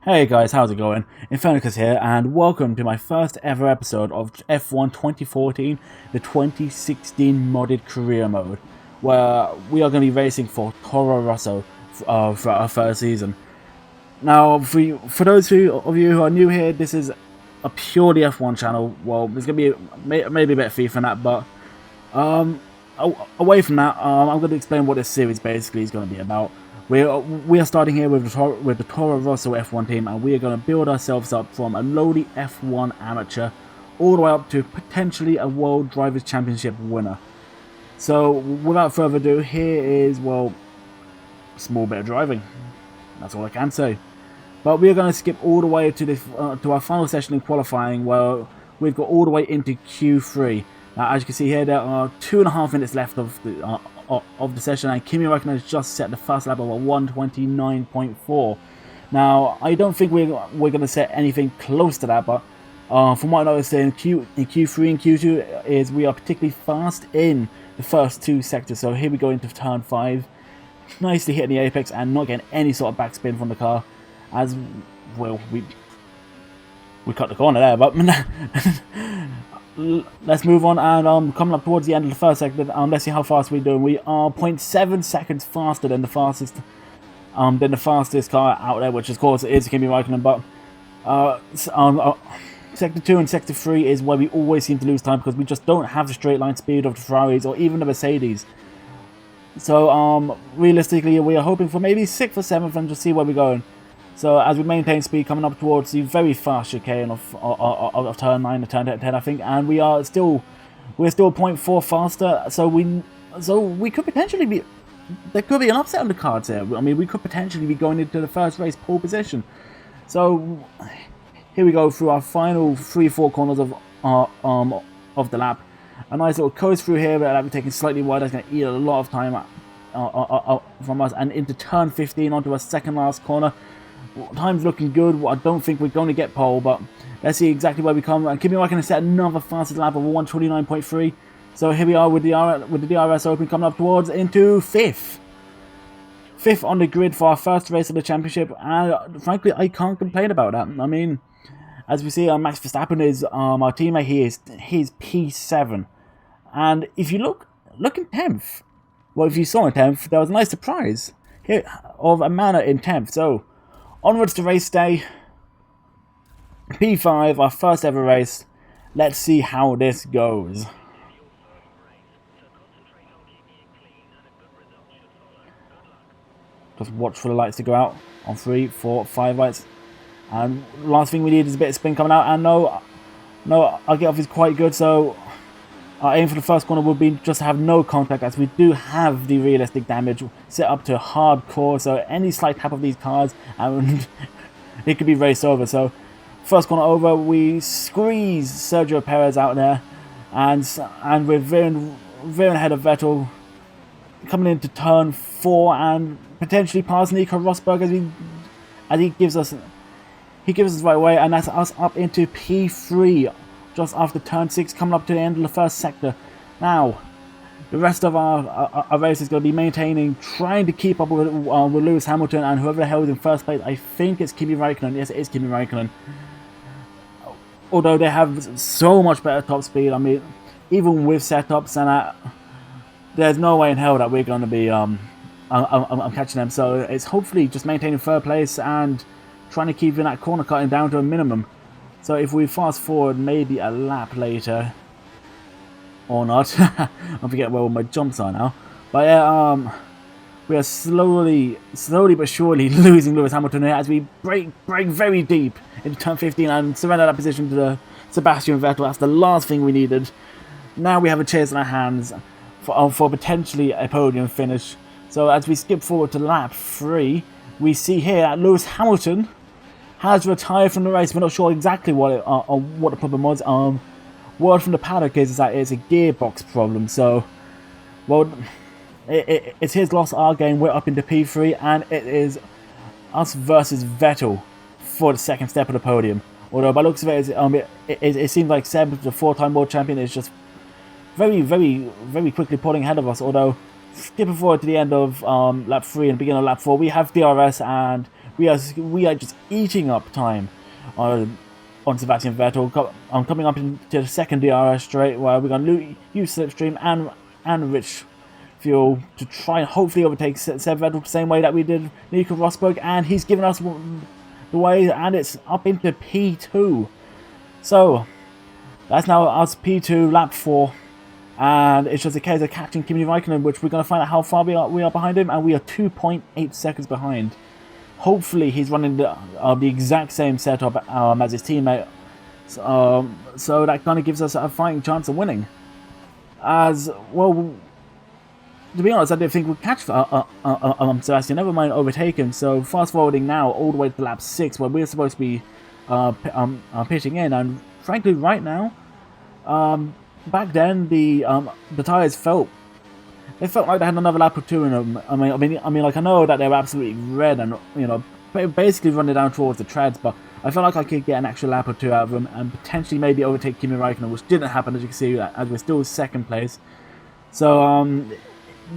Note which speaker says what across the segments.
Speaker 1: Hey guys, how's it going? Infernikus here, and welcome to my first ever episode of F1 2014, the 2016 modded career mode, where we are going to be racing for Toro Rosso for our first season. Now, for those of you who are new here, this is a purely F1 channel. Well, there's going to be maybe a bit of FIFA in that, but away from that, I'm going to explain what this series basically is going to be about. We are starting here with the Toro Rosso F1 team, and we are going to build ourselves up from a lowly F1 amateur all the way up to potentially a World Drivers' Championship winner. So without further ado, here is, well, a small bit of driving. That's all I can say. But we are going to skip all the way to to our final session in qualifying, where we've got all the way into Q3. Now, as you can see here, there are 2.5 minutes left of the session, and Kimi Räikkönen has just set the first lap of a 1:29.4. Now, I don't think we're going to set anything close to that, but from what I noticed in Q3 and Q2 is we are particularly fast in the first two sectors. So here we go into turn 5, nicely hitting the apex and not getting any sort of backspin from the car, as well we cut the corner there, but let's move on, and coming up towards the end of the first sector, let's see how fast we're doing. We are 0.7 seconds faster than the fastest car out there, which of course is Kimi Räikkönen. But sector 2 and sector 3 is where we always seem to lose time, because we just don't have the straight line speed of the Ferraris or even the Mercedes. So realistically, we are hoping for maybe 6th or 7th and just see where we're going. So as we maintain speed, coming up towards the very fast chicane of turn 9 to turn 10, I think, and we're still 0.4 faster. So we could potentially be, there could be an upset on the cards here. I mean, we could potentially be going into the first race pole position. So here we go through our final 3-4 corners of the lap. A nice little coast through here, but we're taking slightly wide. That's going to eat a lot of time from us, and into turn 15 onto our second last corner. Time's looking good. I don't think we're going to get pole, but let's see exactly where we come. And Kimi Räikkönen set another fastest lap of 1:29.3. So here we are with the DRS open, coming up towards into 5th. 5th on the grid for our first race of the championship, and frankly, I can't complain about that. I mean, as we see, Max Verstappen is our teammate. He's P7, and if you look in 10th, well, if you saw in 10th, there was a nice surprise here of a manor in 10th. So onwards to race day, P5, our first ever race. Let's see how this goes. Just watch for the lights to go out on 3, 4, 5 lights. And last thing we need is a bit of spin coming out. And no, our get off is quite good. So our aim for the first corner would be just to have no contact, as we do have the realistic damage set up to hardcore. So any slight tap of these cars, and it could be raced over. So first corner over, we squeeze Sergio Perez out there, and we're very ahead of Vettel, coming into turn 4 and potentially past Nico Rosberg as he gives us the right way, and that's us up into P3 just after turn 6, coming up to the end of the first sector. Now, the rest of our race is going to be trying to keep up with Lewis Hamilton and whoever the hell is in first place. I think it's Kimi Räikkönen. Yes, it is Kimi Räikkönen. Although they have so much better top speed, I mean, even with setups and that, there's no way in hell that we're going to be I'm catching them. So it's hopefully just maintaining third place and trying to keep that corner cutting down to a minimum. So if we fast forward maybe a lap later, or not, I forget where all my jumps are now. But yeah, we are slowly but surely losing Lewis Hamilton here as we break very deep into turn 15 and surrender that position to Sebastian Vettel. That's the last thing we needed. Now we have a chase in our hands for potentially a podium finish. So as we skip forward to lap 3, we see here that Lewis Hamilton has retired from the race. We're not sure exactly what the problem was. Word from the paddock is that it's a gearbox problem. So, well, it's his loss, our gain. We're up into P3, and it is us versus Vettel for the second step of the podium. Although by looks of it, it seems like Seb, the 4-time world champion, is just very quickly pulling ahead of us. Although skipping forward to the end of lap 3 and beginning of lap 4, we have DRS and we are just eating up time on Sebastian Vettel. I'm coming up into the second DRS straight where we're going to use slipstream and rich fuel to try and hopefully overtake Seb Vettel the same way that we did Nico Rosberg, and he's given us the way, and it's up into P2. So that's now us P2 lap 4, and it's just a case of catching Kimi Raikkonen, which we're going to find out how far we are behind him, and we are 2.8 seconds behind. Hopefully he's running the exact same setup as his teammate, so that kind of gives us a fighting chance of winning. As well, to be honest, I didn't think we'd catch Sebastian, never mind overtake him. So fast forwarding now all the way to lap 6 where we're supposed to be pitching in, and frankly right now, back then the tyres felt like they had another lap or two in them. I mean, like I know that they were absolutely red and basically running down towards the treads, but I felt like I could get an extra lap or two out of them and potentially maybe overtake Kimi Raikkonen, which didn't happen, as you can see, as we're still second place. So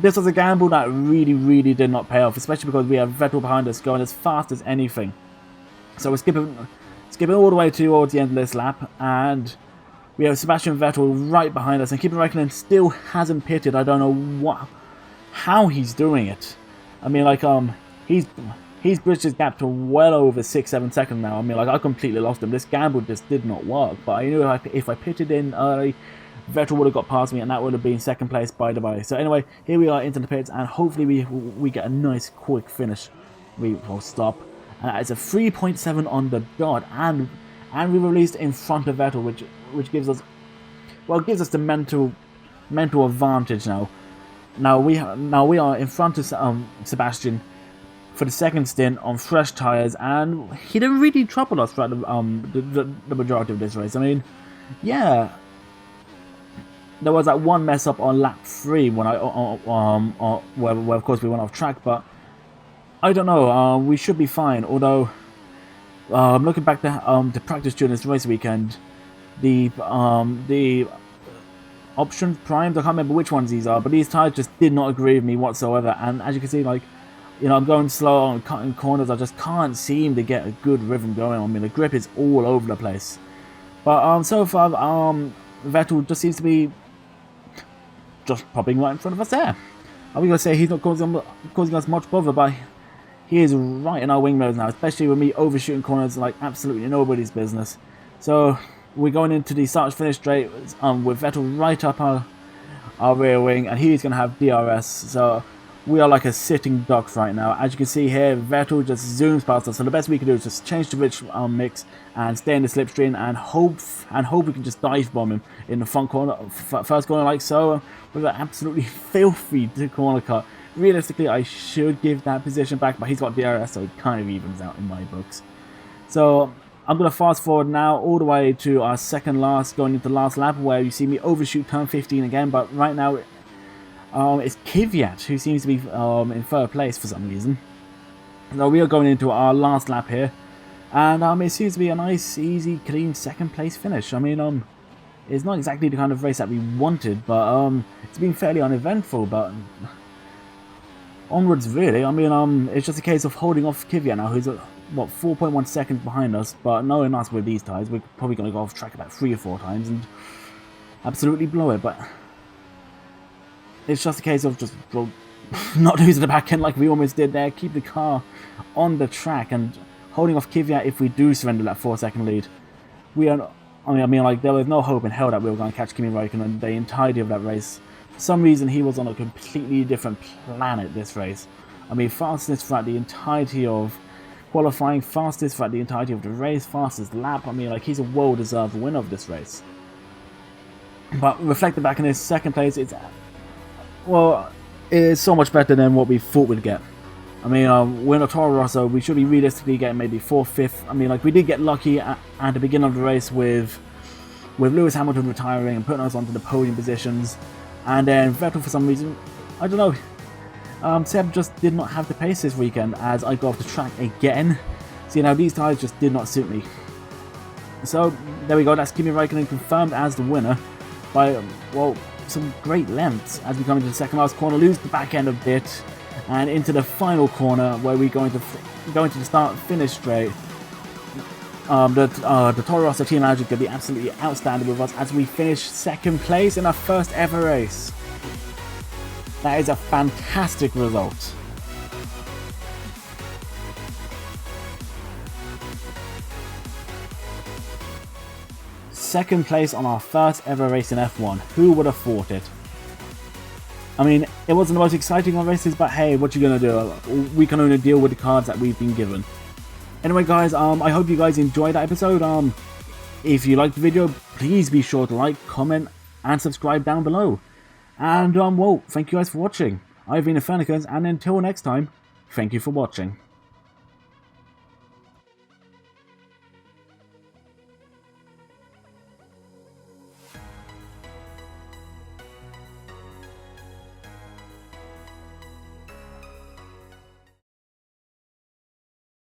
Speaker 1: this was a gamble that really did not pay off, especially because we have Vettel behind us going as fast as anything. So we're skipping all the way towards the end of this lap, and we have Sebastian Vettel right behind us, and Kimi Raikkonen still hasn't pitted. I don't know how he's doing it. I mean, like he's bridged his gap to well over 6-7 seconds now. I mean, like I completely lost him. This gamble just did not work. But I knew if I pitted in early, Vettel would have got past me, and that would have been second place by the way. So anyway, here we are into the pits, and hopefully we get a nice quick finish. We will stop, and it's a 3.7 on the dot, and we released in front of Vettel, which gives us the mental advantage now. Now we are in front of Sebastian for the second stint on fresh tyres, and he didn't really trouble us throughout the majority of this race. I mean, yeah, there was that one mess up on lap 3 when where of course we went off track, but I don't know. We should be fine. Although looking back to practice during this race weekend, the option primes, I can't remember which ones these are, but these tyres just did not agree with me whatsoever. And as you can see, like, I'm going slow on cutting corners. I just can't seem to get a good rhythm going on me. The grip is all over the place. But so far, Vettel just seems to be just popping right in front of us there. I was going to say he's not causing us much bother, but he is right in our wing mirrors now, especially with me overshooting corners like absolutely nobody's business. So we're going into the start-finish straight with Vettel right up our rear wing, and he's going to have DRS. So we are like a sitting ducks right now. As you can see here, Vettel just zooms past us. So the best we can do is just change the rich mix and stay in the slipstream and hope we can just dive bomb him in the front corner, first corner like so, with an absolutely filthy corner cut. Realistically, I should give that position back, but he's got DRS, so it kind of evens out in my books. So I'm going to fast forward now all the way to our second last, going into the last lap, where you see me overshoot turn 15 again, but right now it's Kvyat who seems to be in third place for some reason. So we are going into our last lap here, and it seems to be a nice, easy, clean second place finish. I mean, it's not exactly the kind of race that we wanted, but it's been fairly uneventful, but onwards really. I mean, it's just a case of holding off Kvyat now, who's what, 4.1 seconds behind us, but knowing us with these tyres, we're probably going to go off track about 3 or 4 times and absolutely blow it. But it's just a case of just not losing the back end like we almost did there, keep the car on the track and holding off Kvyat if we do surrender that 4-second lead. I mean, like, there was no hope in hell that we were going to catch Kimi Raikkonen the entirety of that race. For some reason, he was on a completely different planet this race. I mean, fastest throughout the entirety of qualifying, fastest throughout the entirety of the race, fastest lap. I mean, like, he's a well-deserved winner of this race. But reflecting back in his second place, it is so much better than what we thought we'd get. I mean, we're in a Toro Rosso, we should be realistically getting maybe 4th, 5th. I mean, like, we did get lucky at the beginning of the race with Lewis Hamilton retiring and putting us onto the podium positions. And then Vettel, for some reason, I don't know, Seb just did not have the pace this weekend as I got off the track again. So, these tyres just did not suit me. So, there we go, that's Kimi Raikkonen confirmed as the winner by, well, some great lengths as we come into the second last corner, lose the back end a bit, and into the final corner where we're going to the start-finish straight. The Toro Rosso team manager is going to be absolutely outstanding with us as we finish second place in our first ever race. That is a fantastic result. Second place on our first ever race in F1. Who would have thought it? I mean, it wasn't the most exciting of races, but hey, what you gonna do? We can only deal with the cards that we've been given. Anyway, guys, I hope you guys enjoyed that episode. If you liked the video, please be sure to like, comment, and subscribe down below. And well, thank you guys for watching. I've been Infernikus, and until next time, thank you for watching.